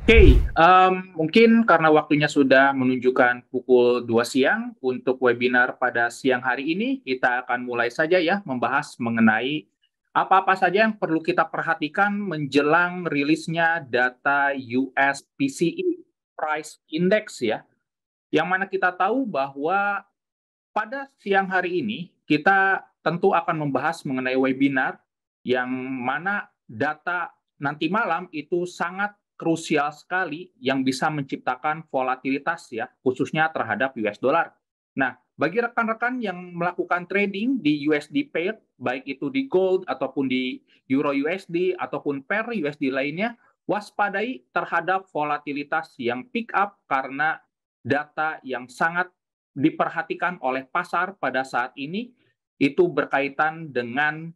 Oke, mungkin karena waktunya sudah menunjukkan pukul 2 siang untuk webinar pada siang hari ini, kita akan mulai saja ya membahas mengenai apa-apa saja yang perlu kita perhatikan menjelang rilisnya data US PCE Price Index ya, yang mana kita tahu bahwa pada siang hari ini kita tentu akan membahas mengenai webinar yang mana data nanti malam itu sangat krusial sekali yang bisa menciptakan volatilitas ya, khususnya terhadap US dollar. Nah, bagi rekan-rekan yang melakukan trading di USD pair, baik itu di gold ataupun di euro USD ataupun pair USD lainnya, waspadai terhadap volatilitas yang pick up karena data yang sangat diperhatikan oleh pasar pada saat ini itu berkaitan dengan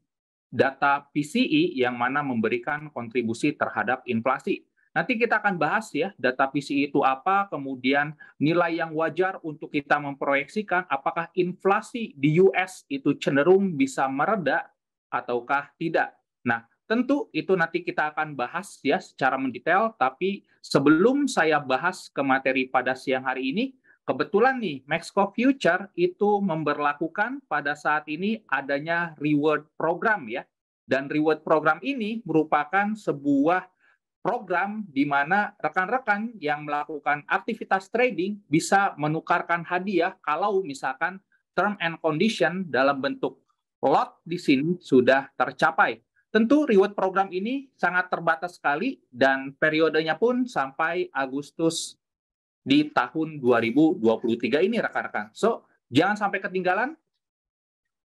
data PCE yang mana memberikan kontribusi terhadap inflasi. Nanti kita akan bahas ya data PCE itu apa, kemudian nilai yang wajar untuk kita memproyeksikan apakah inflasi di US itu cenderung bisa mereda ataukah tidak. Nah, tentu itu nanti kita akan bahas ya secara mendetail, tapi sebelum saya bahas ke materi pada siang hari ini, kebetulan nih Maxco Future itu memberlakukan pada saat ini adanya reward program ya. Dan reward program ini merupakan sebuah program di mana rekan-rekan yang melakukan aktivitas trading bisa menukarkan hadiah kalau misalkan term and condition dalam bentuk lot di sini sudah tercapai. Tentu reward program ini sangat terbatas sekali dan periodenya pun sampai Agustus di tahun 2023 ini rekan-rekan. So, jangan sampai ketinggalan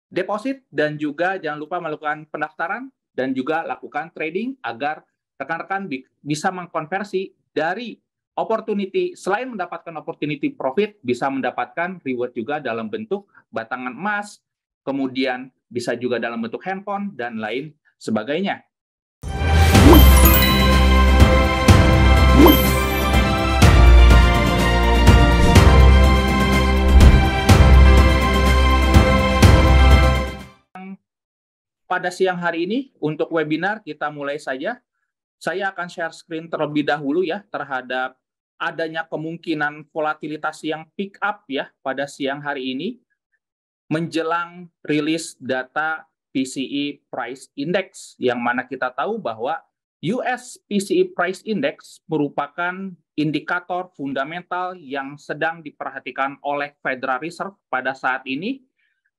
deposit dan juga jangan lupa melakukan pendaftaran dan juga lakukan trading agar rekan-rekan bisa mengkonversi dari opportunity, selain mendapatkan opportunity profit, bisa mendapatkan reward juga dalam bentuk batangan emas, kemudian bisa juga dalam bentuk handphone, dan lain sebagainya. Pada siang hari ini, untuk webinar kita mulai saja. Saya akan share screen terlebih dahulu ya terhadap adanya kemungkinan volatilitas yang pick up ya pada siang hari ini menjelang rilis data PCE Price Index yang mana kita tahu bahwa US PCE Price Index merupakan indikator fundamental yang sedang diperhatikan oleh Federal Reserve pada saat ini,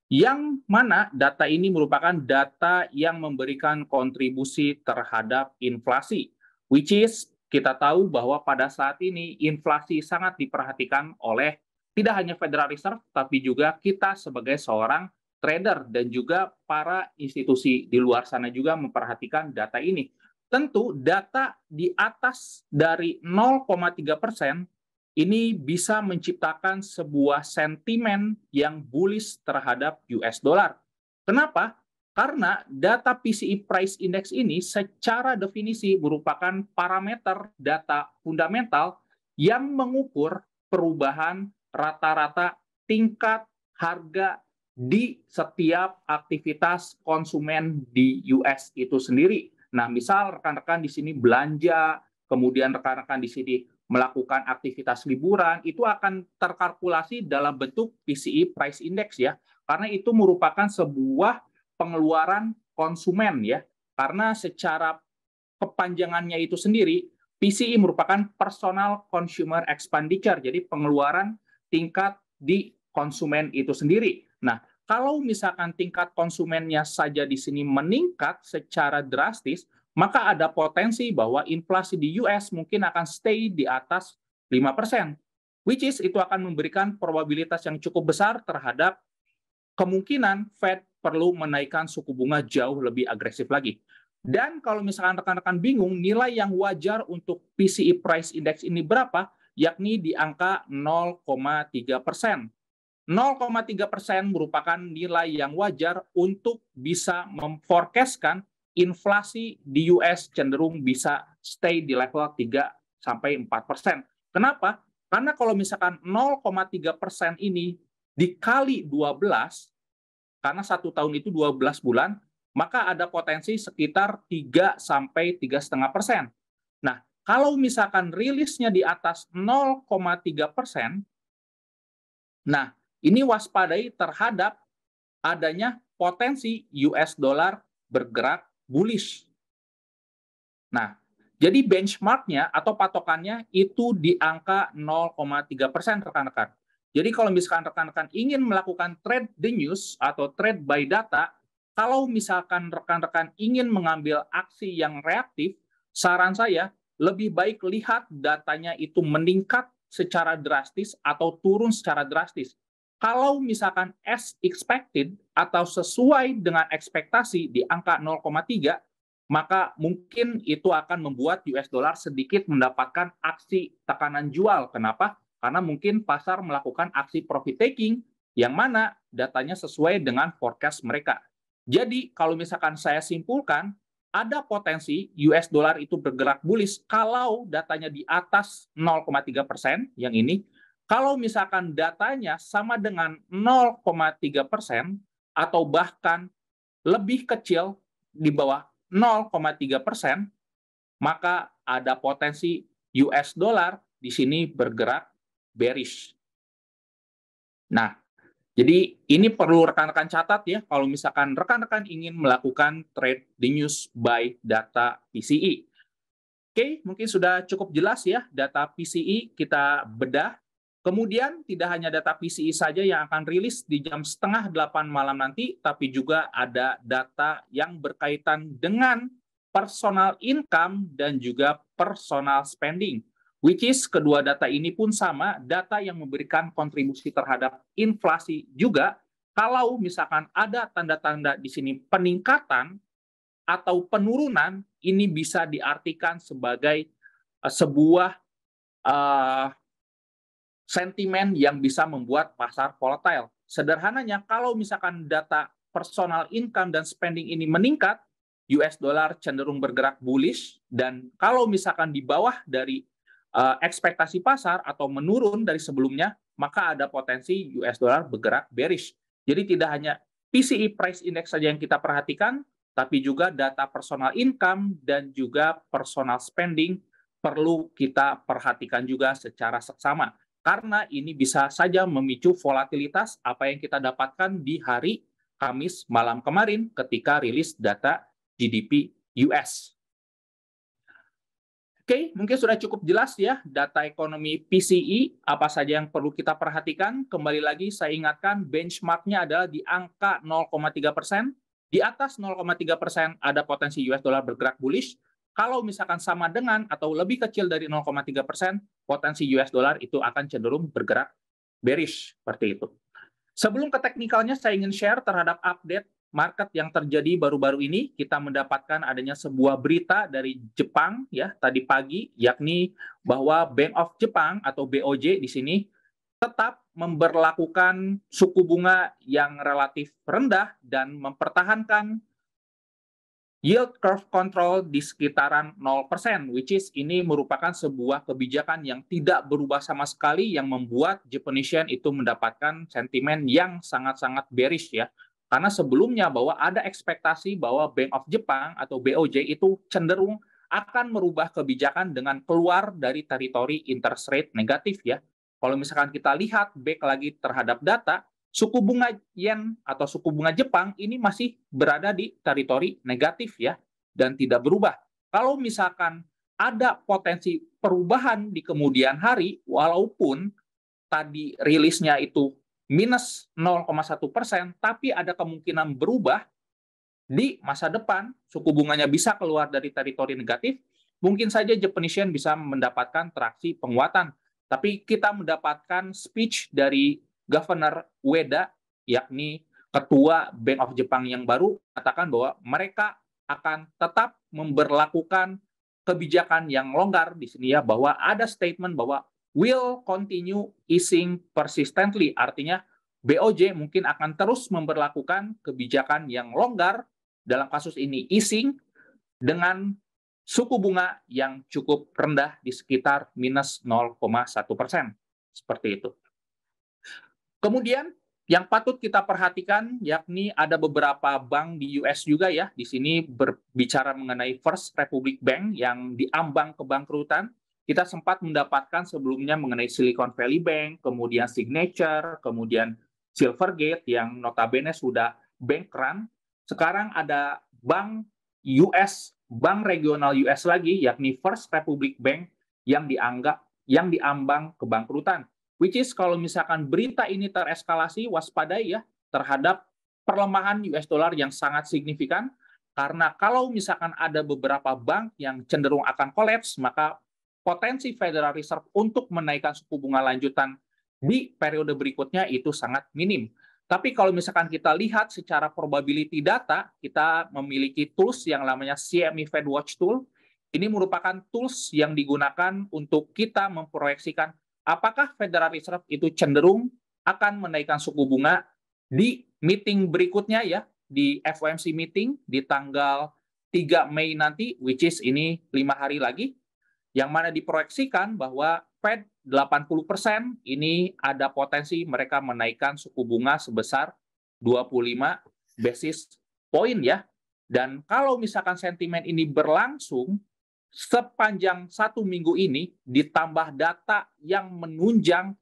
yang mana data ini merupakan data yang memberikan kontribusi terhadap inflasi, which is kita tahu bahwa pada saat ini inflasi sangat diperhatikan oleh tidak hanya Federal Reserve, tapi juga kita sebagai seorang trader dan juga para institusi di luar sana juga memperhatikan data ini. Tentu data di atas dari 0,3% ini bisa menciptakan sebuah sentimen yang bullish terhadap US dollar. Kenapa? Karena data PCE Price Index ini secara definisi merupakan parameter data fundamental yang mengukur perubahan rata-rata tingkat harga di setiap aktivitas konsumen di US itu sendiri. Nah, misal rekan-rekan di sini belanja, kemudian rekan-rekan di sini melakukan aktivitas liburan, itu akan terkalkulasi dalam bentuk PCE Price Index ya, karena itu merupakan sebuah pengeluaran konsumen ya, karena secara kepanjangannya itu sendiri, PCE merupakan Personal Consumer Expenditure, jadi pengeluaran tingkat di konsumen itu sendiri. Nah, kalau misalkan tingkat konsumennya saja di sini meningkat secara drastis, maka ada potensi bahwa inflasi di US mungkin akan stay di atas 5%, which is itu akan memberikan probabilitas yang cukup besar terhadap kemungkinan Fed perlu menaikkan suku bunga jauh lebih agresif lagi. Dan kalau misalkan rekan-rekan bingung nilai yang wajar untuk PCE Price Index ini berapa, yakni di angka 0,3%. 0,3% merupakan nilai yang wajar untuk bisa memforecastkan inflasi di US cenderung bisa stay di level 3-4%. Kenapa? Karena kalau misalkan 0,3% ini dikali 12, karena 1 tahun itu 12 bulan, maka ada potensi sekitar 3-3,5%. Nah, Kalau misalkan rilisnya di atas 0,3%, nah ini waspadai terhadap adanya potensi US dollar bergerak bullish. Nah, jadi benchmarknya atau patokannya itu di angka 0,3% rekan-rekan. Jadi kalau misalkan rekan-rekan ingin melakukan trade the news atau trade by data, kalau misalkan rekan-rekan ingin mengambil aksi yang reaktif, saran saya lebih baik lihat datanya itu meningkat secara drastis atau turun secara drastis. Kalau misalkan as expected atau sesuai dengan ekspektasi di angka 0,3, maka mungkin itu akan membuat US dollar sedikit mendapatkan aksi tekanan jual. Kenapa? Karena mungkin pasar melakukan aksi profit taking yang mana datanya sesuai dengan forecast mereka. Jadi kalau misalkan saya simpulkan, ada potensi US dollar itu bergerak bullish kalau datanya di atas 0,3% yang ini. Kalau misalkan datanya sama dengan 0,3% atau bahkan lebih kecil di bawah 0,3%, maka ada potensi US dollar di sini bergerak bearish. Nah, jadi ini perlu rekan-rekan catat ya, kalau misalkan rekan-rekan ingin melakukan trade the news by data PCE. Oke, mungkin sudah cukup jelas ya data PCE kita bedah. Kemudian tidak hanya data PCE saja yang akan rilis di jam 7:30 malam nanti, tapi juga ada data yang berkaitan dengan personal income dan juga personal spending. Which is kedua data ini pun sama, data yang memberikan kontribusi terhadap inflasi juga. Kalau misalkan ada tanda-tanda di sini peningkatan atau penurunan, ini bisa diartikan sebagai sebuah sentimen yang bisa membuat pasar volatile. Sederhananya, kalau misalkan data personal income dan spending ini meningkat, US dollar cenderung bergerak bullish, dan kalau misalkan di bawah dari ekspektasi pasar atau menurun dari sebelumnya, maka ada potensi US dollar bergerak bearish. Jadi tidak hanya PCE price index saja yang kita perhatikan, tapi juga data personal income dan juga personal spending perlu kita perhatikan juga secara seksama. Karena ini bisa saja memicu volatilitas apa yang kita dapatkan di hari Kamis malam kemarin ketika rilis data GDP US. Oke, mungkin sudah cukup jelas ya data ekonomi PCE, apa saja yang perlu kita perhatikan. Kembali lagi saya ingatkan benchmarknya adalah di angka 0,3%. Di atas 0,3% ada potensi US dollar bergerak bullish. Kalau misalkan sama dengan atau lebih kecil dari 0,3%, potensi US dollar itu akan cenderung bergerak bearish, seperti itu. Sebelum ke teknikalnya, saya ingin share terhadap update market yang terjadi baru-baru ini. Kita mendapatkan adanya sebuah berita dari Jepang ya tadi pagi, yakni bahwa Bank of Japan atau BOJ di sini tetap memberlakukan suku bunga yang relatif rendah dan mempertahankan yield curve control di sekitaran 0%, which is ini merupakan sebuah kebijakan yang tidak berubah sama sekali yang membuat Japanese yen itu mendapatkan sentimen yang sangat-sangat bearish ya. Karena sebelumnya bahwa ada ekspektasi bahwa Bank of Japan atau BOJ itu cenderung akan merubah kebijakan dengan keluar dari teritori interest rate negatif ya. Kalau misalkan kita lihat back lagi terhadap data, suku bunga yen atau suku bunga Jepang ini masih berada di teritori negatif ya dan tidak berubah. Kalau misalkan ada potensi perubahan di kemudian hari, walaupun tadi rilisnya itu minus 0,1%, tapi ada kemungkinan berubah di masa depan, suku bunganya bisa keluar dari teritori negatif, mungkin saja Japanese yen bisa mendapatkan traksi penguatan. Tapi kita mendapatkan speech dari Governor Ueda, yakni Ketua Bank of Japan yang baru, katakan bahwa mereka akan tetap memberlakukan kebijakan yang longgar di sini ya, bahwa ada statement bahwa will continue easing persistently, artinya BOJ mungkin akan terus memberlakukan kebijakan yang longgar, dalam kasus ini easing, dengan suku bunga yang cukup rendah di sekitar minus 0,1%. Seperti itu. Kemudian Yang patut kita perhatikan yakni ada beberapa bank di US juga ya. Di sini berbicara mengenai First Republic Bank yang diambang kebangkrutan. Kita sempat mendapatkan sebelumnya mengenai Silicon Valley Bank, kemudian Signature, kemudian Silvergate yang notabene sudah bank run. Sekarang ada bank US, bank regional US lagi yakni First Republic Bank yang diambang kebangkrutan. Which is kalau misalkan berita ini tereskalasi, waspadai ya terhadap perlemahan US dollar yang sangat signifikan. Karena kalau misalkan ada beberapa bank yang cenderung akan kolaps, maka potensi Federal Reserve untuk menaikkan suku bunga lanjutan di periode berikutnya itu sangat minim. Tapi kalau misalkan kita lihat secara probability data, kita memiliki tools yang namanya CME Fed Watch Tool. Ini merupakan tools yang digunakan untuk kita memproyeksikan apakah Federal Reserve itu cenderung akan menaikkan suku bunga di meeting berikutnya ya, di FOMC meeting di tanggal 3 Mei nanti, which is ini 5 hari lagi, yang mana diproyeksikan bahwa Fed 80% ini ada potensi mereka menaikkan suku bunga sebesar 25 basis point ya. Dan kalau misalkan sentimen ini berlangsung, sepanjang 1 minggu ini ditambah data yang menunjang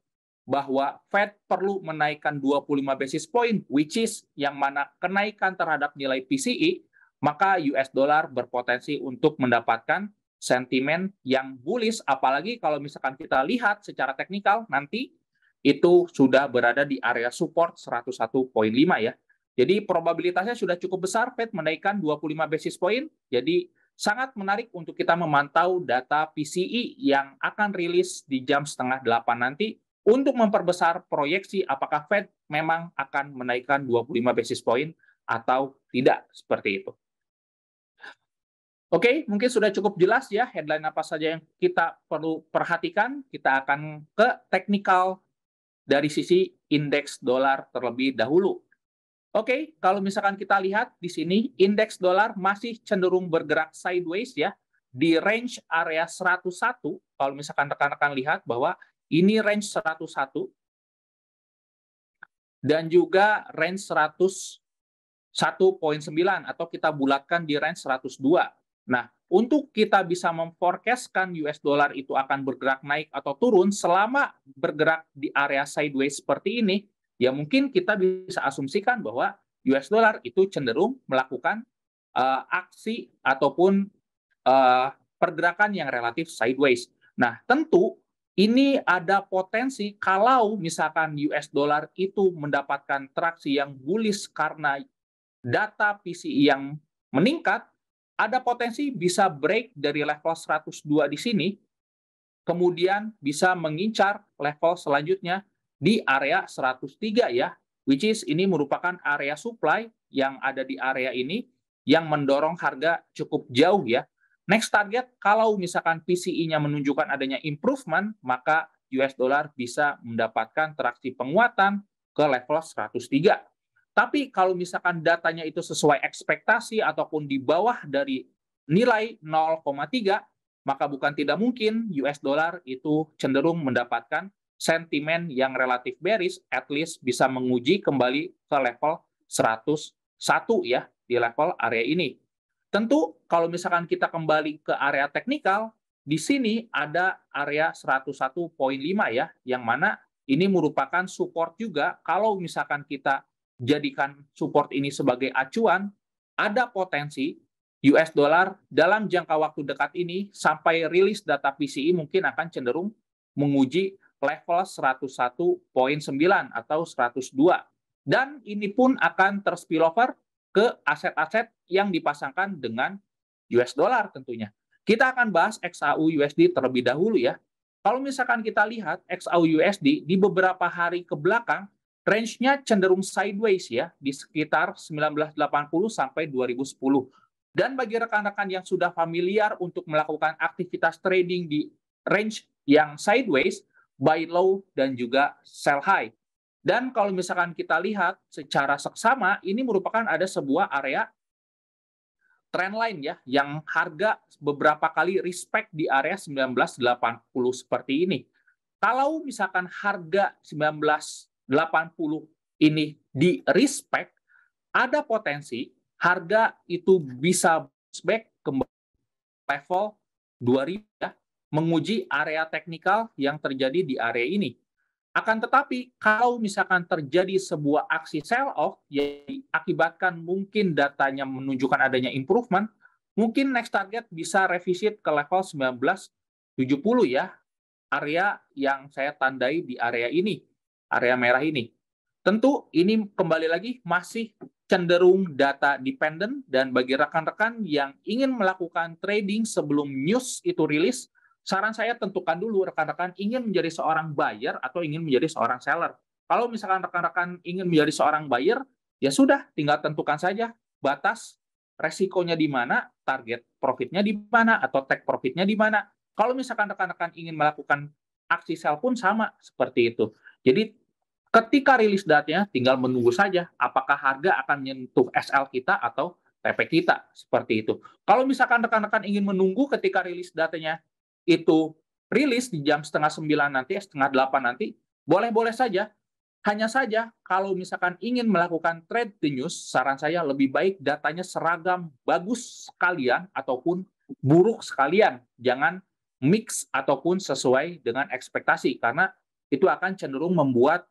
bahwa Fed perlu menaikkan 25 basis point, which is yang mana kenaikan terhadap nilai PCE, maka US dollar berpotensi untuk mendapatkan sentimen yang bullish, apalagi kalau misalkan kita lihat secara teknikal nanti itu sudah berada di area support 101.5 ya. Jadi probabilitasnya sudah cukup besar Fed menaikkan 25 basis point, jadi sangat menarik untuk kita memantau data PCE yang akan rilis di jam 7:30 nanti untuk memperbesar proyeksi apakah Fed memang akan menaikkan 25 basis point atau tidak, seperti itu. Oke, mungkin sudah cukup jelas ya headline apa saja yang kita perlu perhatikan. Kita akan ke teknikal dari sisi indeks dolar terlebih dahulu. Oke, kalau misalkan kita lihat di sini, indeks dolar masih cenderung bergerak sideways ya, di range area 101. Kalau misalkan rekan-rekan lihat bahwa ini range 101, dan juga range 101.9, atau kita bulatkan di range 102. Nah, untuk kita bisa memforecastkan US dollar itu akan bergerak naik atau turun selama bergerak di area sideways seperti ini, ya mungkin kita bisa asumsikan bahwa US dollar itu cenderung melakukan aksi ataupun pergerakan yang relatif sideways. Nah, tentu ini ada potensi kalau misalkan US dollar itu mendapatkan traksi yang bullish karena data PCE yang meningkat, ada potensi bisa break dari level 102 di sini, kemudian bisa mengincar level selanjutnya di area 103 ya, which is ini merupakan area supply yang ada di area ini yang mendorong harga cukup jauh ya. Next target, kalau misalkan PCE-nya menunjukkan adanya improvement, maka US dollar bisa mendapatkan traksi penguatan ke level 103. Tapi kalau misalkan datanya itu sesuai ekspektasi ataupun di bawah dari nilai 0,3, maka bukan tidak mungkin US dollar itu cenderung mendapatkan sentimen yang relatif bearish, at least bisa menguji kembali ke level 101 ya, di level area ini. Tentu kalau misalkan kita kembali ke area teknikal, di sini ada area 101.5 ya, yang mana ini merupakan support juga. Kalau misalkan kita jadikan support ini sebagai acuan, ada potensi US dollar dalam jangka waktu dekat ini sampai rilis data PCE mungkin akan cenderung menguji level 101.9 atau 102. Dan ini pun akan terspillover ke aset-aset yang dipasangkan dengan US dollar tentunya. Kita akan bahas XAU USD terlebih dahulu ya. Kalau misalkan kita lihat XAU USD di beberapa hari ke belakang, range-nya cenderung sideways ya, di sekitar 1980 sampai 2010. Dan bagi rekan-rekan yang sudah familiar untuk melakukan aktivitas trading di range yang sideways, buy low dan juga sell high. Dan kalau misalkan kita lihat secara seksama, ini merupakan ada sebuah area trendline ya, yang harga beberapa kali respect di area 1980 seperti ini. Kalau misalkan harga 1980 ini di respect, ada potensi harga itu bisa back ke level 2000 ya, menguji area teknikal yang terjadi di area ini. Akan tetapi, kalau misalkan terjadi sebuah aksi sell off yang diakibatkan mungkin datanya menunjukkan adanya improvement, mungkin next target bisa revisit ke level 1970 ya, area yang saya tandai di area ini, area merah ini. Tentu ini kembali lagi masih cenderung data dependent, dan bagi rekan-rekan yang ingin melakukan trading sebelum news itu rilis, saran saya tentukan dulu rekan-rekan ingin menjadi seorang buyer atau ingin menjadi seorang seller. Kalau misalkan rekan-rekan ingin menjadi seorang buyer, ya sudah, tinggal tentukan saja batas resikonya di mana, target profitnya di mana, atau take profitnya di mana. Kalau misalkan rekan-rekan ingin melakukan aksi sell pun sama seperti itu. Jadi ketika rilis datanya, tinggal menunggu saja apakah harga akan menyentuh SL kita atau TP kita, seperti itu. Kalau misalkan rekan-rekan ingin menunggu ketika rilis datanya itu rilis di jam setengah 9 nanti, setengah 8 nanti, boleh-boleh saja. Hanya saja, kalau misalkan ingin melakukan trade the news, saran saya lebih baik datanya seragam, bagus sekalian, ataupun buruk sekalian. Jangan mix ataupun sesuai dengan ekspektasi, karena itu akan cenderung membuat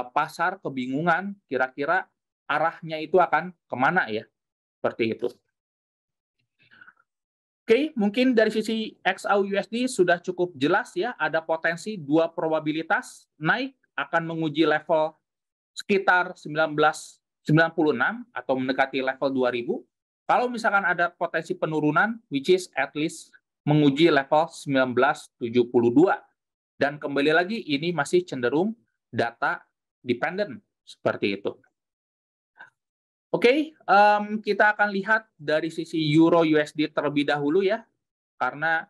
pasar kebingungan kira-kira arahnya itu akan kemana ya, seperti itu. Oke, mungkin dari sisi XAUUSD sudah cukup jelas ya, ada potensi dua probabilitas naik akan menguji level sekitar 1996 atau mendekati level 2000. Kalau misalkan ada potensi penurunan, which is at least menguji level 1972. Dan kembali lagi, ini masih cenderung data dependent, seperti itu. Oke, kita akan lihat dari sisi Euro USD terlebih dahulu ya, karena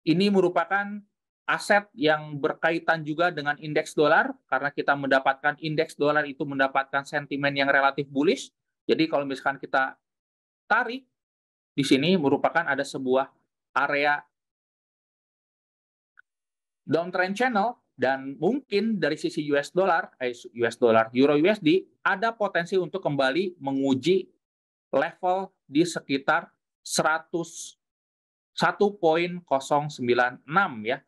ini merupakan aset yang berkaitan juga dengan indeks dolar, karena kita mendapatkan indeks dolar itu mendapatkan sentimen yang relatif bullish. Jadi kalau misalkan kita tarik, di sini merupakan ada sebuah area downtrend channel, dan mungkin dari sisi Euro USD ada potensi untuk kembali menguji level di sekitar 101.096 ya.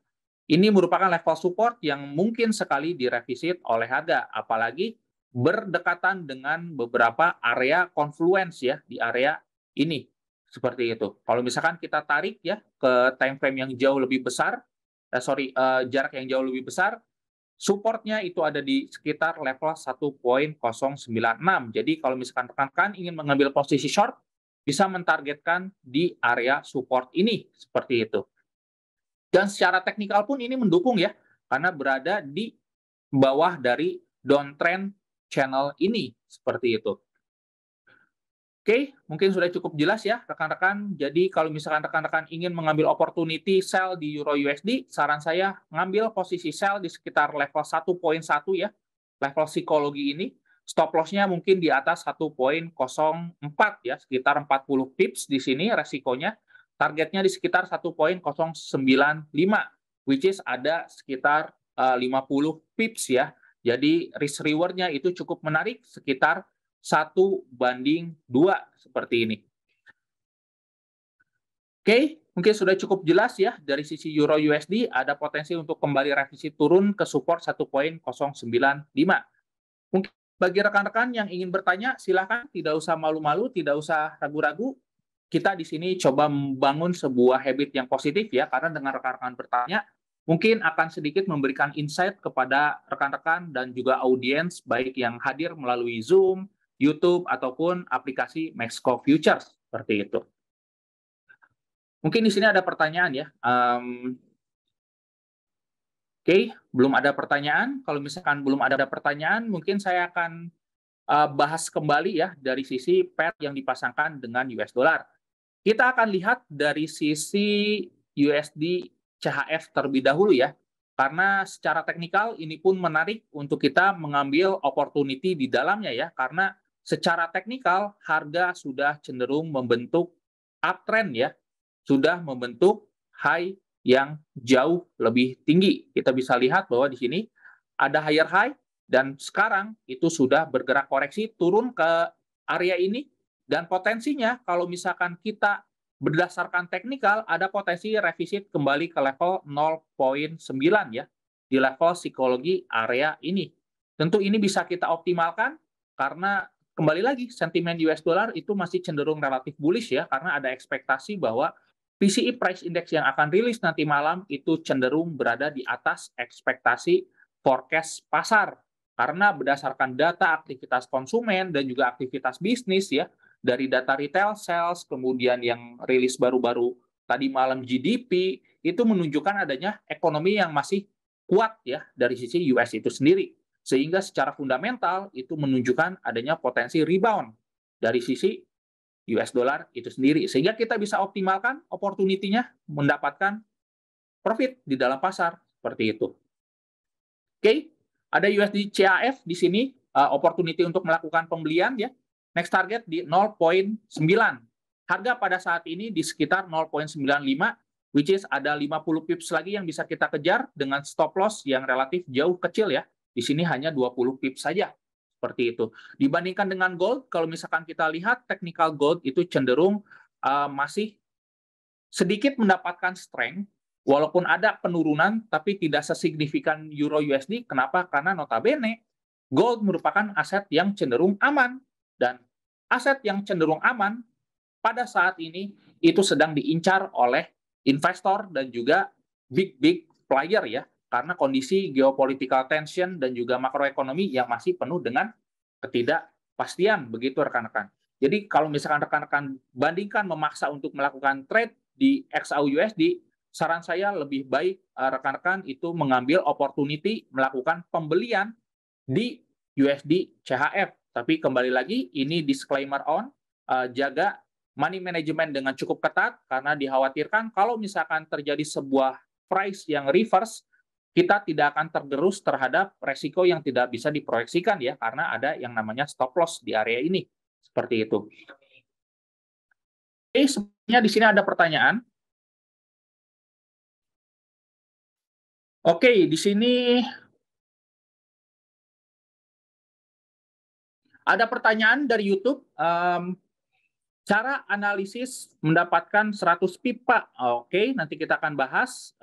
Ini merupakan level support yang mungkin sekali direvisit oleh harga, apalagi berdekatan dengan beberapa area confluence ya di area ini, seperti itu. Kalau misalkan kita tarik ya ke time frame yang jauh lebih besar, jarak yang jauh lebih besar, supportnya itu ada di sekitar level 1.096. Jadi kalau misalkan rekan-rekan ingin mengambil posisi short, bisa mentargetkan di area support ini, seperti itu. Dan secara teknikal pun ini mendukung ya, karena berada di bawah dari downtrend channel ini, seperti itu. Oke, mungkin sudah cukup jelas ya rekan-rekan. Jadi kalau misalkan rekan-rekan ingin mengambil opportunity sell di Euro USD, saran saya ngambil posisi sell di sekitar level 1.1 ya, level psikologi ini. Stop loss-nya mungkin di atas 1.04 ya, sekitar 40 pips di sini resikonya. Targetnya di sekitar 1.095, which is ada sekitar 50 pips ya. Jadi risk reward-nya itu cukup menarik, sekitar 1:2 seperti ini. Oke, mungkin sudah cukup jelas ya dari sisi Euro USD ada potensi untuk kembali revisi turun ke support 1.095. Mungkin bagi rekan-rekan yang ingin bertanya, silakan, tidak usah malu-malu, tidak usah ragu-ragu. Kita di sini coba membangun sebuah habit yang positif ya, karena dengan rekan-rekan bertanya, mungkin akan sedikit memberikan insight kepada rekan-rekan dan juga audiens, baik yang hadir melalui Zoom, YouTube, ataupun aplikasi Mexco Futures, seperti itu. Mungkin di sini ada pertanyaan ya. Oke, belum ada pertanyaan. Kalau misalkan belum ada pertanyaan, mungkin saya akan bahas kembali ya dari sisi pair yang dipasangkan dengan US dollar. Kita akan lihat dari sisi USD CHF terlebih dahulu ya. Karena secara teknikal ini pun menarik untuk kita mengambil opportunity di dalamnya ya. Karena secara teknikal harga sudah cenderung membentuk uptrend ya. Sudah membentuk high yang jauh lebih tinggi. Kita bisa lihat bahwa di sini ada higher high, dan sekarang itu sudah bergerak koreksi turun ke area ini, dan potensinya kalau misalkan kita berdasarkan teknikal ada potensi revisit kembali ke level 0,9 ya, di level psikologi area ini. Tentu ini bisa kita optimalkan karena kembali lagi sentimen US dollar itu masih cenderung relatif bullish ya, karena ada ekspektasi bahwa PCE price index yang akan rilis nanti malam itu cenderung berada di atas ekspektasi forecast pasar. Karena berdasarkan data aktivitas konsumen dan juga aktivitas bisnis ya, dari data retail sales, kemudian yang rilis baru-baru tadi malam GDP, itu menunjukkan adanya ekonomi yang masih kuat ya dari sisi US itu sendiri. Sehingga secara fundamental itu menunjukkan adanya potensi rebound dari sisi US dollar itu sendiri. Sehingga kita bisa optimalkan opportunity-nya mendapatkan profit di dalam pasar seperti itu. Oke, ada USD CAF di sini opportunity untuk melakukan pembelian ya. Next target di 0,9. Harga pada saat ini di sekitar 0,95, which is ada 50 pips lagi yang bisa kita kejar dengan stop loss yang relatif jauh kecil ya. Di sini hanya 20 pips saja. Seperti itu. Dibandingkan dengan gold, kalau misalkan kita lihat technical gold itu cenderung masih sedikit mendapatkan strength, walaupun ada penurunan, tapi tidak sesignifikan Euro USD. Kenapa? Karena notabene gold merupakan aset yang cenderung aman. Dan aset yang cenderung aman pada saat ini itu sedang diincar oleh investor dan juga big player ya, karena kondisi geopolitical tension dan juga makroekonomi yang masih penuh dengan ketidakpastian, begitu rekan-rekan. Jadi kalau misalkan rekan-rekan bandingkan memaksa untuk melakukan trade di XAU-USD, saran saya lebih baik rekan-rekan itu mengambil opportunity melakukan pembelian di USD CHF. Tapi kembali lagi, ini disclaimer on, jaga money management dengan cukup ketat, karena dikhawatirkan kalau misalkan terjadi sebuah price yang reverse, kita tidak akan tergerus terhadap resiko yang tidak bisa diproyeksikan ya, karena ada yang namanya stop loss di area ini. Seperti itu. Oke, sebenarnya di sini ada pertanyaan. Oke, di sini ada pertanyaan dari YouTube. Cara analisis mendapatkan 100 pip, Pak. Oke, nanti kita akan bahas.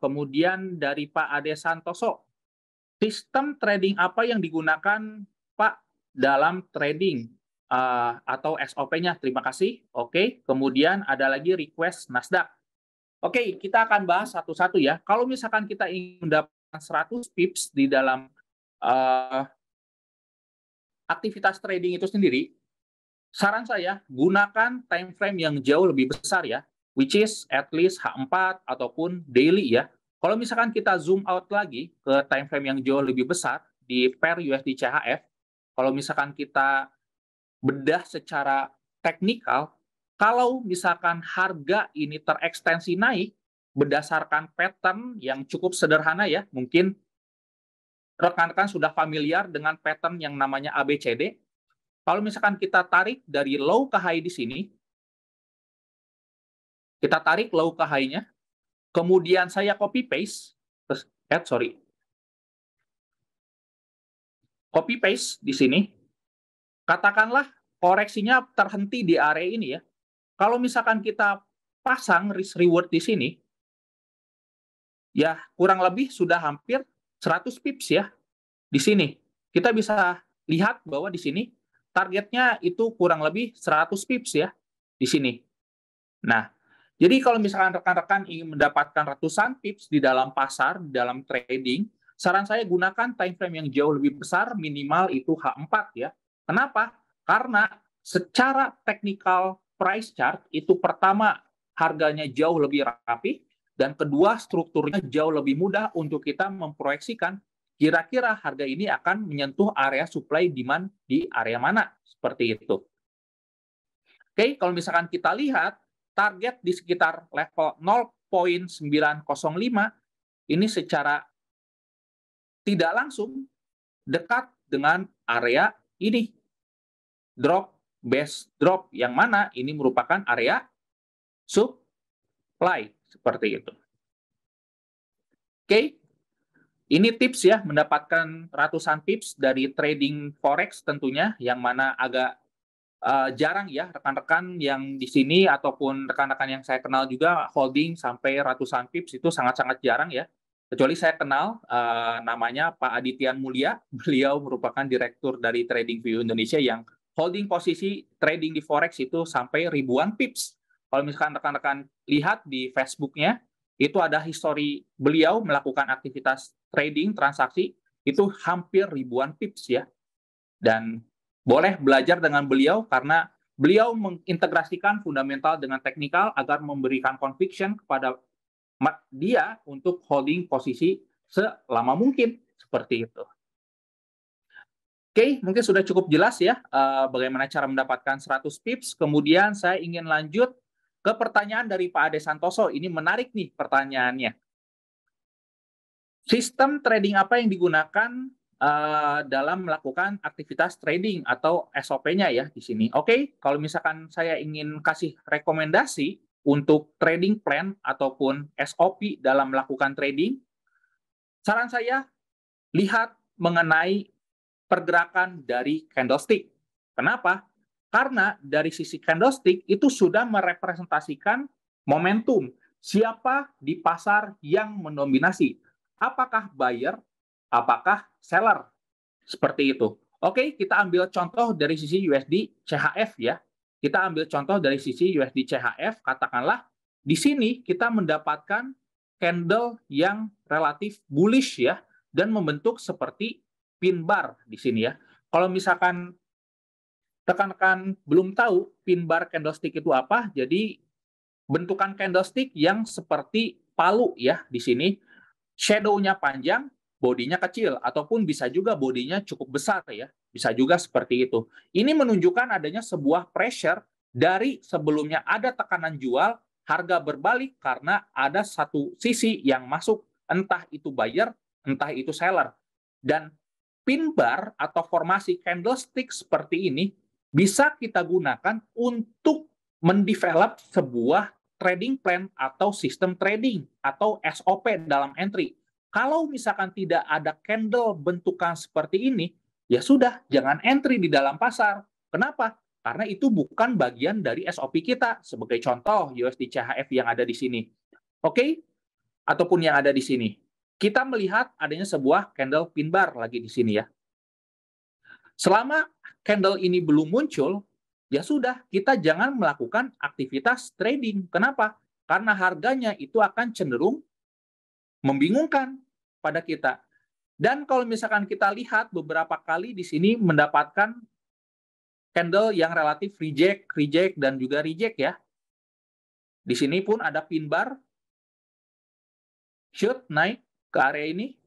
Kemudian dari Pak Ade Santoso. Sistem trading apa yang digunakan, Pak, dalam trading atau SOP-nya? Terima kasih. Oke, kemudian ada lagi request Nasdaq. Oke, kita akan bahas satu-satu ya. Kalau misalkan kita ingin mendapatkan 100 pips di dalam aktivitas trading itu sendiri, saran saya gunakan time frame yang jauh lebih besar ya, which is at least H4 ataupun daily ya. Kalau misalkan kita zoom out lagi ke time frame yang jauh lebih besar di pair USD CHF, kalau misalkan kita bedah secara teknikal, kalau misalkan harga ini terekstensi naik berdasarkan pattern yang cukup sederhana ya, mungkin rekan-rekan sudah familiar dengan pattern yang namanya ABCD. Kalau misalkan kita tarik dari low ke high di sini, kita tarik low ke high-nya, kemudian saya copy paste, copy paste di sini, katakanlah koreksinya terhenti di area ini ya. Kalau misalkan kita pasang risk reward di sini, ya kurang lebih sudah hampir 100 pips ya di sini. Kita bisa lihat bahwa di sini targetnya itu kurang lebih 100 pips ya di sini. Nah, jadi kalau misalkan rekan-rekan ingin mendapatkan ratusan pips di dalam pasar, di dalam trading, saran saya gunakan time frame yang jauh lebih besar, minimal itu H4 ya. Kenapa? Karena secara technical price chart itu pertama harganya jauh lebih rapi, dan kedua strukturnya jauh lebih mudah untuk kita memproyeksikan kira-kira harga ini akan menyentuh area supply demand di area mana, seperti itu. Oke, kalau misalkan kita lihat target di sekitar level 0,905 ini secara tidak langsung dekat dengan area ini, drop base drop, yang mana ini merupakan area supply, seperti itu. Oke, Ini tips ya, mendapatkan ratusan tips dari trading forex tentunya, yang mana agak jarang ya rekan-rekan yang di sini ataupun rekan-rekan yang saya kenal juga holding sampai ratusan pips itu sangat-sangat jarang ya. Kecuali saya kenal namanya Pak Adityan Mulia, beliau merupakan direktur dari TradingView Indonesia yang holding posisi trading di forex itu sampai ribuan pips. Kalau misalkan rekan-rekan lihat di Facebooknya, itu ada histori beliau melakukan aktivitas trading transaksi itu hampir ribuan pips ya. Dan boleh belajar dengan beliau karena beliau mengintegrasikan fundamental dengan teknikal agar memberikan conviction kepada dia untuk holding posisi selama mungkin seperti itu. Oke, mungkin sudah cukup jelas ya bagaimana cara mendapatkan 100 pips. Kemudian saya ingin lanjut ke pertanyaan dari Pak Ade Santoso. Ini menarik nih pertanyaannya. Sistem trading apa yang digunakan dalam melakukan aktivitas trading atau SOP-nya ya di sini. Oke, kalau misalkan saya ingin kasih rekomendasi untuk trading plan ataupun SOP dalam melakukan trading, saran saya lihat mengenai pergerakan dari candlestick. Kenapa? Karena dari sisi candlestick itu sudah merepresentasikan momentum. Siapa di pasar yang mendominasi? Apakah buyer? Apakah seller? Seperti itu. Oke, kita ambil contoh dari sisi USD CHF ya. Kita ambil contoh dari sisi USD CHF, katakanlah di sini kita mendapatkan candle yang relatif bullish ya, dan membentuk seperti pin bar di sini ya. Kalau misalkan rekan-rekan belum tahu pin bar candlestick itu apa, jadi bentukan candlestick yang seperti palu ya di sini, shadow-nya panjang, bodinya kecil, ataupun bisa juga bodinya cukup besar ya, bisa juga seperti itu. Ini menunjukkan adanya sebuah pressure dari sebelumnya ada tekanan jual, harga berbalik karena ada satu sisi yang masuk, entah itu buyer, entah itu seller. Dan pin bar atau formasi candlestick seperti ini bisa kita gunakan untuk mendevelop sebuah trading plan atau sistem trading atau SOP dalam entry. Kalau misalkan tidak ada candle bentukan seperti ini, ya sudah, jangan entry di dalam pasar. Kenapa? Karena itu bukan bagian dari SOP kita. Sebagai contoh, USD CHF yang ada di sini. Oke? Ataupun yang ada di sini. Kita melihat adanya sebuah candle pin bar lagi di sini ya. Selama candle ini belum muncul, ya sudah, kita jangan melakukan aktivitas trading. Kenapa? Karena harganya itu akan cenderung membingungkan pada kita. Dan kalau misalkan kita lihat beberapa kali di sini mendapatkan candle yang relatif reject, reject, dan juga reject ya. Di sini pun ada pin bar, shoot naik ke area ini,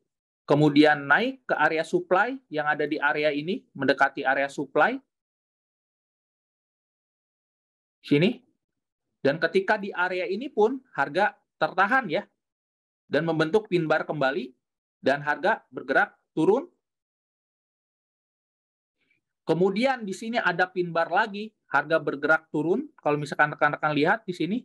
kemudian naik ke area supply yang ada di area ini, mendekati area supply, sini. Dan ketika di area ini pun harga tertahan ya, dan membentuk pin bar kembali, dan harga bergerak turun. Kemudian di sini ada pin bar lagi, harga bergerak turun, kalau misalkan rekan-rekan lihat di sini.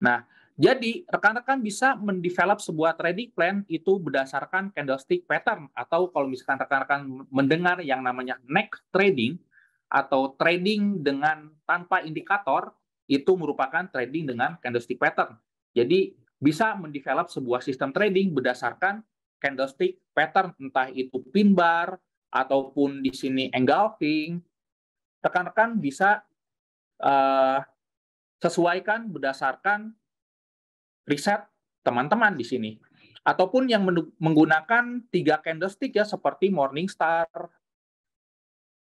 Nah, jadi rekan-rekan bisa mendevelop sebuah trading plan itu berdasarkan candlestick pattern, atau kalau misalkan rekan-rekan mendengar yang namanya neck trading, atau trading dengan tanpa indikator, itu merupakan trading dengan candlestick pattern. Jadi, bisa mendevelop sebuah sistem trading berdasarkan candlestick pattern, entah itu pin bar, ataupun di sini engulfing. Rekan-rekan bisa sesuaikan berdasarkan riset teman-teman di sini. Ataupun yang menggunakan 3 candlestick ya, seperti Morningstar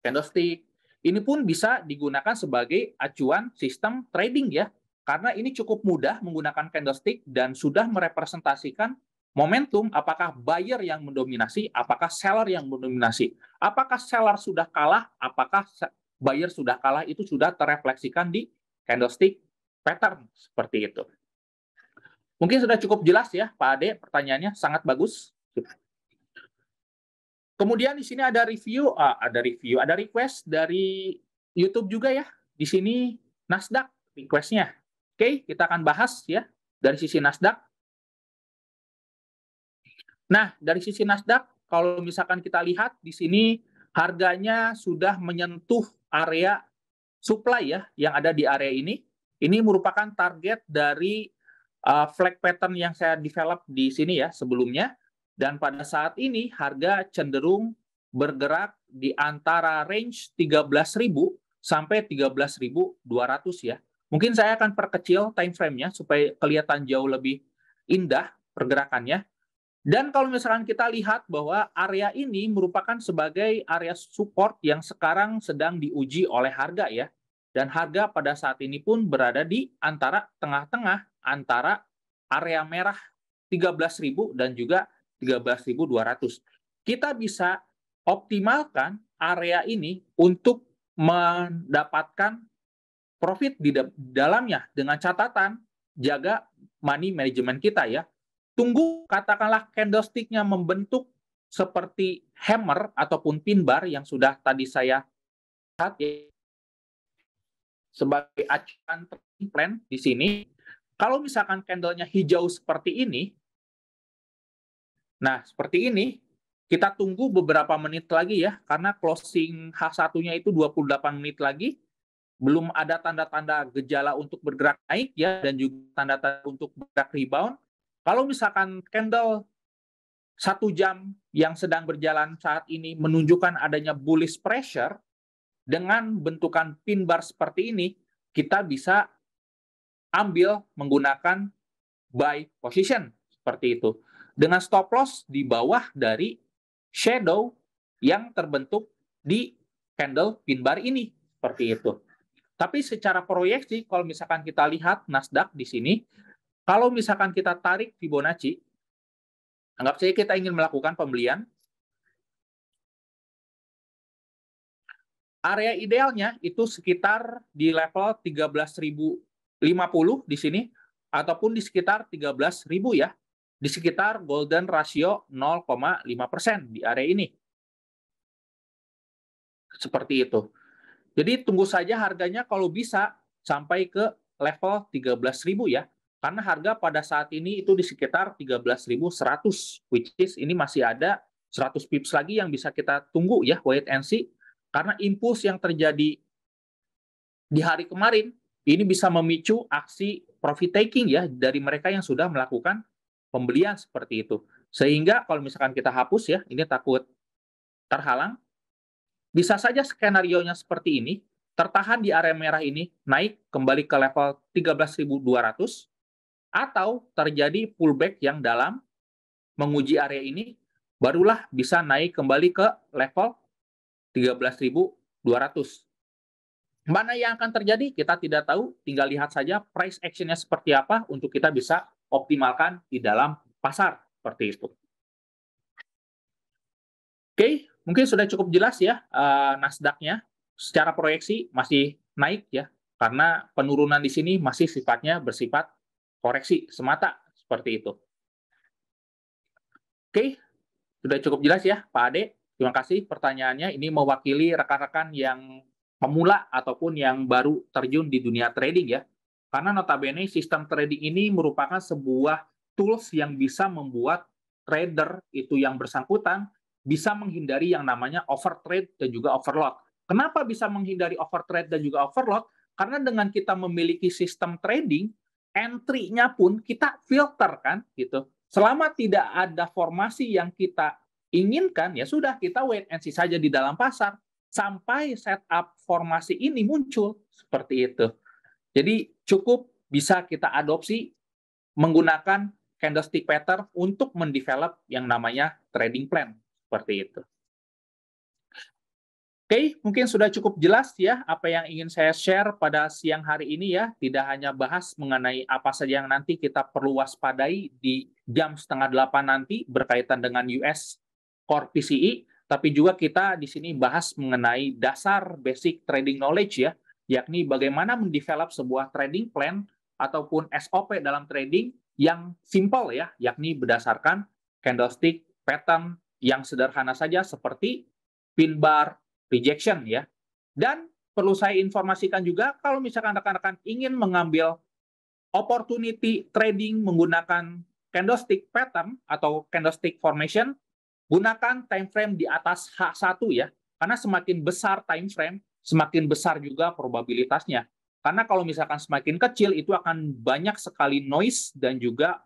candlestick. Ini pun bisa digunakan sebagai acuan sistem trading ya. Karena ini cukup mudah menggunakan candlestick dan sudah merepresentasikan momentum, apakah buyer yang mendominasi, apakah seller yang mendominasi. Apakah seller sudah kalah, apakah buyer sudah kalah, itu sudah terrefleksikan di candlestick pattern seperti itu. Mungkin sudah cukup jelas ya, Pak Ade, pertanyaannya sangat bagus. Kemudian di sini ada ada request dari YouTube juga ya. Di sini Nasdaq requestnya. Oke, kita akan bahas ya dari sisi Nasdaq. Nah, dari sisi Nasdaq, kalau misalkan kita lihat di sini harganya sudah menyentuh area supply ya yang ada di area ini. Ini merupakan target dari flag pattern yang saya develop di sini ya sebelumnya. Dan pada saat ini harga cenderung bergerak di antara range 13.000 sampai 13.200 ya. Mungkin saya akan perkecil time frame-nya supaya kelihatan jauh lebih indah pergerakannya. Dan kalau misalkan kita lihat bahwa area ini merupakan sebagai area support yang sekarang sedang diuji oleh harga ya. Dan harga pada saat ini pun berada di antara tengah-tengah antara area merah 13.000 dan juga 13.200. Kita bisa optimalkan area ini untuk mendapatkan profit di dalamnya dengan catatan jaga money management kita ya. Tunggu katakanlah candlestick-nya membentuk seperti hammer ataupun pin bar yang sudah tadi saya lihat ya, sebagai acuan plan di sini. Kalau misalkan candle-nya hijau seperti ini, nah seperti ini, kita tunggu beberapa menit lagi ya, karena closing H1-nya itu 28 menit lagi, belum ada tanda-tanda gejala untuk bergerak naik ya, dan juga tanda-tanda untuk bergerak rebound. Kalau misalkan candle 1 jam yang sedang berjalan saat ini menunjukkan adanya bullish pressure, dengan bentukan pin bar seperti ini, kita bisa ambil menggunakan buy position seperti itu. Dengan stop loss di bawah dari shadow yang terbentuk di candle pin bar ini seperti itu. Tapi secara proyeksi kalau misalkan kita lihat Nasdaq di sini, kalau misalkan kita tarik Fibonacci, anggap saja kita ingin melakukan pembelian, area idealnya itu sekitar di level 13.050 di sini ataupun di sekitar 13.000 ya. Di sekitar golden ratio 0,5% di area ini. Seperti itu. Jadi tunggu saja harganya kalau bisa sampai ke level 13.000 ya. Karena harga pada saat ini itu di sekitar 13.100, which is ini masih ada 100 pips lagi yang bisa kita tunggu ya, wait and see. Karena impuls yang terjadi di hari kemarin ini bisa memicu aksi profit taking ya dari mereka yang sudah melakukan pembelian seperti itu. Sehingga kalau misalkan kita hapus ya, ini takut terhalang, bisa saja skenario-nya seperti ini, tertahan di area merah ini, naik kembali ke level 13.200, atau terjadi pullback yang dalam, menguji area ini, barulah bisa naik kembali ke level 13.200. Mana yang akan terjadi, kita tidak tahu, tinggal lihat saja price action-nya seperti apa untuk kita bisa optimalkan di dalam pasar, seperti itu. Oke, mungkin sudah cukup jelas ya Nasdaq-nya. Secara proyeksi masih naik ya, karena penurunan di sini masih sifatnya bersifat koreksi semata, seperti itu. Oke, sudah cukup jelas ya Pak Ade. Terima kasih pertanyaannya. Ini mewakili rekan-rekan yang pemula ataupun yang baru terjun di dunia trading ya. Karena notabene sistem trading ini merupakan sebuah tools yang bisa membuat trader itu yang bersangkutan bisa menghindari yang namanya overtrade dan juga overload. Kenapa bisa menghindari overtrade dan juga overload? Karena dengan kita memiliki sistem trading, entry-nya pun kita filter kan gitu. Selama tidak ada formasi yang kita inginkan, ya sudah kita wait and see saja di dalam pasar sampai setup formasi ini muncul seperti itu. Jadi cukup bisa kita adopsi menggunakan candlestick pattern untuk mendevelop yang namanya trading plan seperti itu. Oke, mungkin sudah cukup jelas ya apa yang ingin saya share pada siang hari ini ya. Tidak hanya bahas mengenai apa saja yang nanti kita perlu waspadai di jam 7:30 nanti berkaitan dengan US Core PCE, tapi juga kita di sini bahas mengenai dasar basic trading knowledge ya, yakni bagaimana mendevelop sebuah trading plan ataupun SOP dalam trading yang simple ya, yakni berdasarkan candlestick pattern yang sederhana saja seperti pin bar, rejection ya. Dan perlu saya informasikan juga kalau misalkan rekan-rekan ingin mengambil opportunity trading menggunakan candlestick pattern atau candlestick formation, gunakan time frame di atas H1 ya. Karena semakin besar time frame, semakin besar juga probabilitasnya. Karena kalau misalkan semakin kecil, itu akan banyak sekali noise dan juga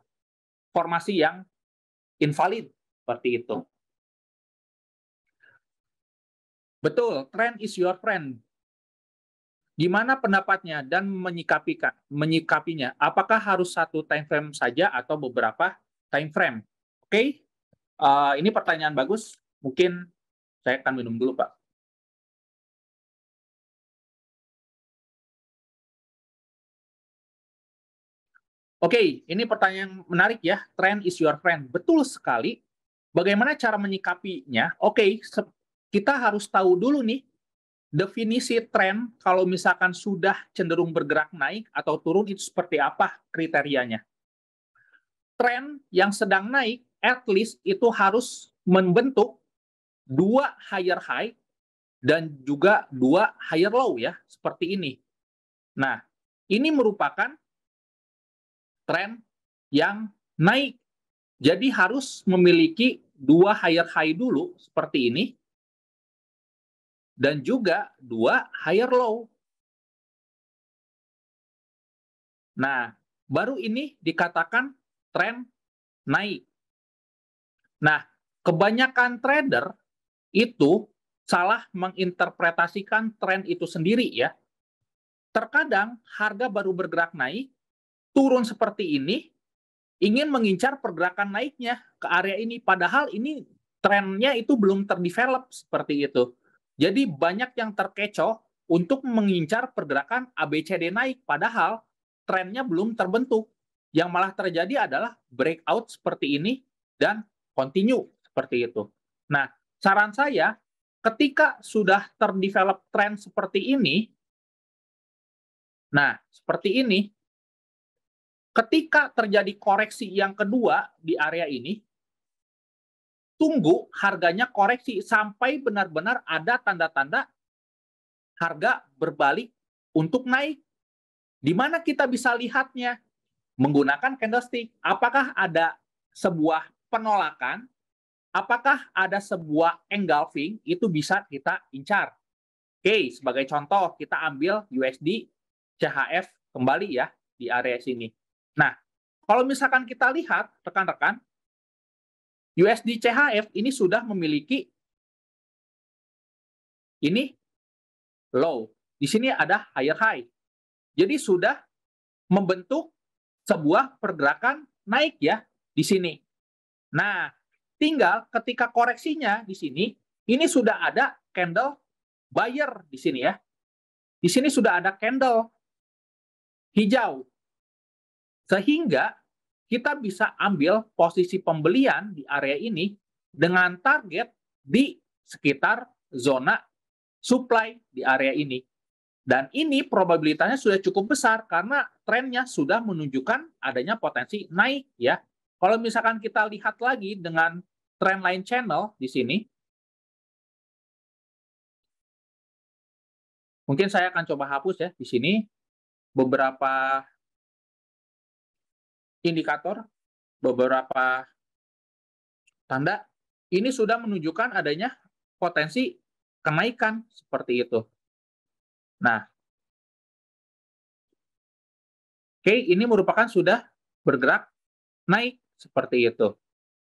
formasi yang invalid. Seperti itu. Betul, trend is your friend. Gimana pendapatnya dan menyikapinya? Apakah harus satu time frame saja atau beberapa time frame? Oke, ini pertanyaan bagus. Mungkin saya akan minum dulu, Pak. Oke, ini pertanyaan menarik ya. Trend is your friend. Betul sekali. Bagaimana cara menyikapinya? Oke, kita harus tahu dulu nih, definisi tren kalau misalkan sudah cenderung bergerak naik atau turun itu seperti apa kriterianya. Tren yang sedang naik, at least itu harus membentuk 2 higher high dan juga 2 higher low ya, seperti ini. Nah, ini merupakan tren yang naik. Jadi harus memiliki 2 higher high dulu seperti ini dan juga 2 higher low. Nah, baru ini dikatakan tren naik. Nah, kebanyakan trader itu salah menginterpretasikan tren itu sendiri ya. Terkadang harga baru bergerak naik, turun seperti ini, ingin mengincar pergerakan naiknya ke area ini. Padahal ini trennya itu belum terdevelop seperti itu. Jadi banyak yang terkecoh untuk mengincar pergerakan ABCD naik. Padahal trennya belum terbentuk. Yang malah terjadi adalah breakout seperti ini dan continue seperti itu. Nah, saran saya, ketika sudah terdevelop tren seperti ini, nah, seperti ini, ketika terjadi koreksi yang kedua di area ini, tunggu harganya koreksi sampai benar-benar ada tanda-tanda harga berbalik untuk naik. Di mana kita bisa lihatnya? Menggunakan candlestick. Apakah ada sebuah penolakan? Apakah ada sebuah engulfing? Itu bisa kita incar. Oke, sebagai contoh kita ambil USD CHF kembali ya di area sini. Nah, kalau misalkan kita lihat rekan-rekan, USD CHF ini sudah memiliki ini low. Di sini ada higher high. Jadi sudah membentuk sebuah pergerakan naik ya di sini. Nah, tinggal ketika koreksinya di sini, ini sudah ada candle buyer di sini ya. Di sini sudah ada candle hijau. Sehingga kita bisa ambil posisi pembelian di area ini dengan target di sekitar zona supply di area ini. Dan ini probabilitasnya sudah cukup besar karena trennya sudah menunjukkan adanya potensi naik ya. Kalau misalkan kita lihat lagi dengan trendline channel di sini, mungkin saya akan coba hapus ya di sini beberapa indikator, beberapa tanda ini sudah menunjukkan adanya potensi kenaikan seperti itu. Nah, oke, ini merupakan sudah bergerak naik seperti itu.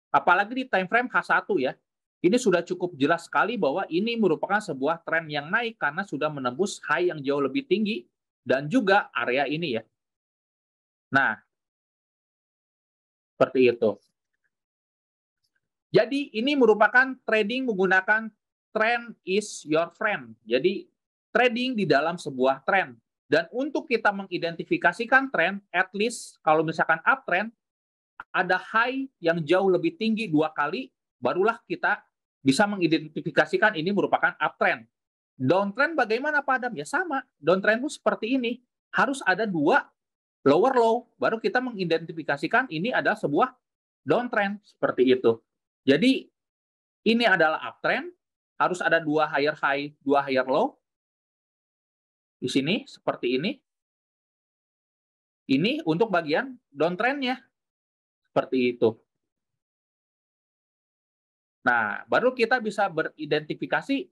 Apalagi di time frame H1 ya. Ini sudah cukup jelas sekali bahwa ini merupakan sebuah tren yang naik karena sudah menembus high yang jauh lebih tinggi dan juga area ini ya. Nah, seperti itu. Jadi ini merupakan trading menggunakan trend is your friend. Jadi trading di dalam sebuah tren. Dan untuk kita mengidentifikasikan tren, at least kalau misalkan uptrend, ada high yang jauh lebih tinggi 2 kali, barulah kita bisa mengidentifikasikan ini merupakan uptrend. Downtrend bagaimana Pak Adam? Ya sama, downtrend itu seperti ini. Harus ada 2 lower low, baru kita mengidentifikasikan ini adalah sebuah downtrend, seperti itu. Jadi, ini adalah uptrend, harus ada 2 higher high, 2 higher low. Di sini, seperti ini. Ini untuk bagian downtrend-nya. Seperti itu. Nah, baru kita bisa beridentifikasi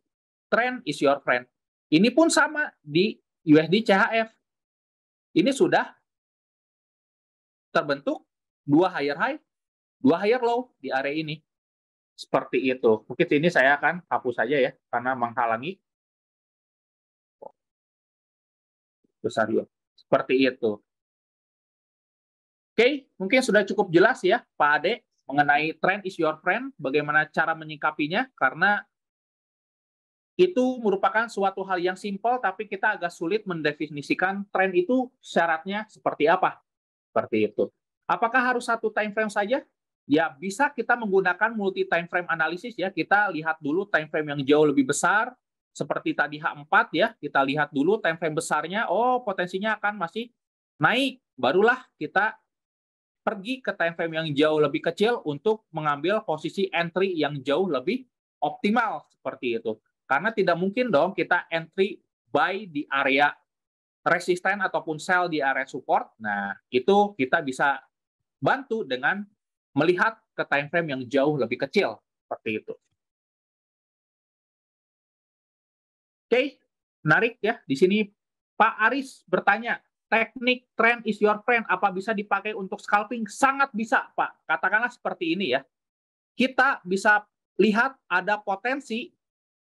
trend is your friend. Ini pun sama di USD CHF. Ini sudah terbentuk 2 higher high, 2 higher low di area ini. Seperti itu. Mungkin ini saya akan hapus saja ya, karena menghalangi. Besar juga. Seperti itu. Oke, mungkin sudah cukup jelas ya, Pak Ade, mengenai trend is your friend, bagaimana cara menyikapinya, karena itu merupakan suatu hal yang simpel, tapi kita agak sulit mendefinisikan tren itu syaratnya seperti apa. Seperti itu. Apakah harus satu time frame saja? Ya, bisa kita menggunakan multi time frame analisis ya. Kita lihat dulu time frame yang jauh lebih besar, seperti tadi H4 ya. Kita lihat dulu time frame besarnya, oh potensinya akan masih naik. Barulah kita pergi ke time frame yang jauh lebih kecil untuk mengambil posisi entry yang jauh lebih optimal seperti itu. Karena tidak mungkin dong kita entry buy di area resisten ataupun sell di area support. Nah, itu kita bisa bantu dengan melihat ke time frame yang jauh lebih kecil seperti itu. Oke, menarik ya. Di sini Pak Aris bertanya, teknik trend is your friend apa bisa dipakai untuk scalping? Sangat bisa, Pak. Katakanlah seperti ini ya. Kita bisa lihat ada potensi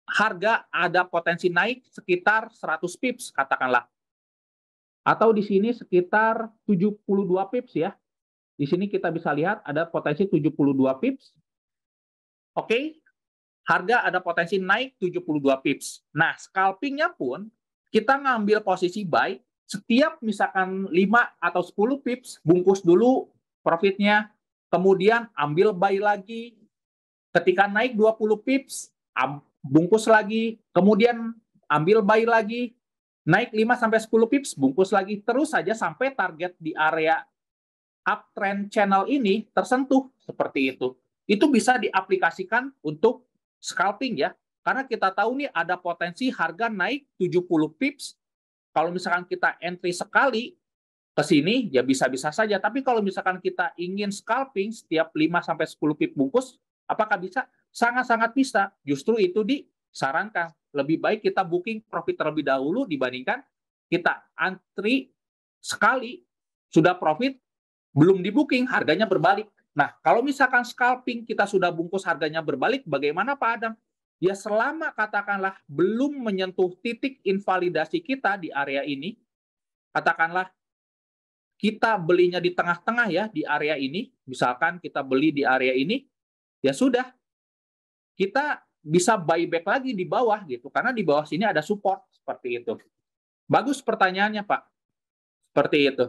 harga ada potensi naik sekitar 100 pips katakanlah. Atau di sini sekitar 72 pips ya. Di sini kita bisa lihat ada potensi 72 pips. Oke. Harga ada potensi naik 72 pips. Nah, scalpingnya pun kita ngambil posisi buy setiap misalkan 5 atau 10 pips, bungkus dulu profitnya, kemudian ambil buy lagi. Ketika naik 20 pips, bungkus lagi, kemudian ambil buy lagi, naik 5-10 pips, bungkus lagi, terus saja sampai target di area uptrend channel ini tersentuh seperti itu. Itu bisa diaplikasikan untuk scalping ya, karena kita tahu nih ada potensi harga naik 70 pips. Kalau misalkan kita entry sekali ke sini, ya bisa-bisa saja. Tapi kalau misalkan kita ingin scalping setiap 5-10 pips bungkus, apakah bisa? Sangat-sangat bisa. Justru itu disarankan. Lebih baik kita booking profit terlebih dahulu dibandingkan kita antri sekali, sudah profit, belum di booking, harganya berbalik. Nah, kalau misalkan scalping kita sudah bungkus harganya berbalik, bagaimana Pak Adam? Ya selama katakanlah belum menyentuh titik invalidasi kita di area ini, katakanlah kita belinya di tengah-tengah ya, di area ini, misalkan kita beli di area ini, ya sudah, kita bisa buyback lagi di bawah gitu, karena di bawah sini ada support, seperti itu. Bagus pertanyaannya Pak, seperti itu.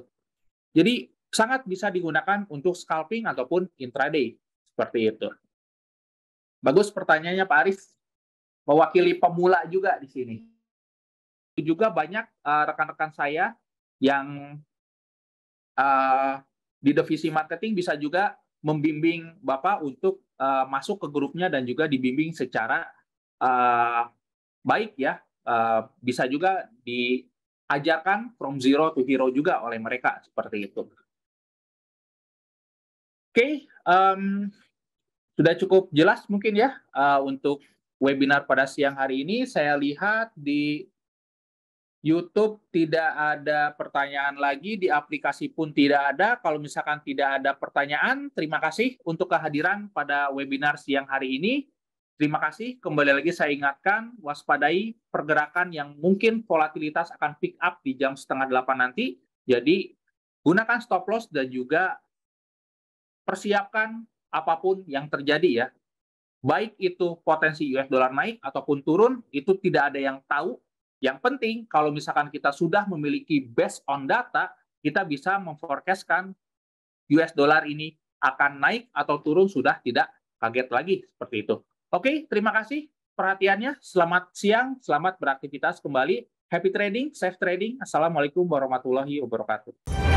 Jadi sangat bisa digunakan untuk scalping ataupun intraday, seperti itu. Bagus pertanyaannya Pak Arif, mewakili pemula juga di sini. Juga banyak rekan-rekan saya yang di divisi marketing bisa juga membimbing Bapak untuk masuk ke grupnya dan juga dibimbing secara baik ya. Bisa juga diajarkan from zero to hero juga oleh mereka seperti itu. Oke, sudah cukup jelas mungkin ya untuk webinar pada siang hari ini. Saya lihat di YouTube tidak ada pertanyaan lagi, di aplikasi pun tidak ada. Kalau misalkan tidak ada pertanyaan, terima kasih untuk kehadiran pada webinar siang hari ini. Terima kasih. Kembali lagi saya ingatkan, waspadai pergerakan yang mungkin volatilitas akan pick up di jam 7:30 nanti. Jadi, gunakan stop loss dan juga persiapkan apapun yang terjadi ya. Baik itu potensi US dollar naik ataupun turun, itu tidak ada yang tahu. Yang penting kalau misalkan kita sudah memiliki based on data, kita bisa memforecastkan US dollar ini akan naik atau turun sudah tidak kaget lagi seperti itu. Oke, terima kasih perhatiannya. Selamat siang, selamat beraktivitas kembali. Happy trading, safe trading. Assalamualaikum warahmatullahi wabarakatuh.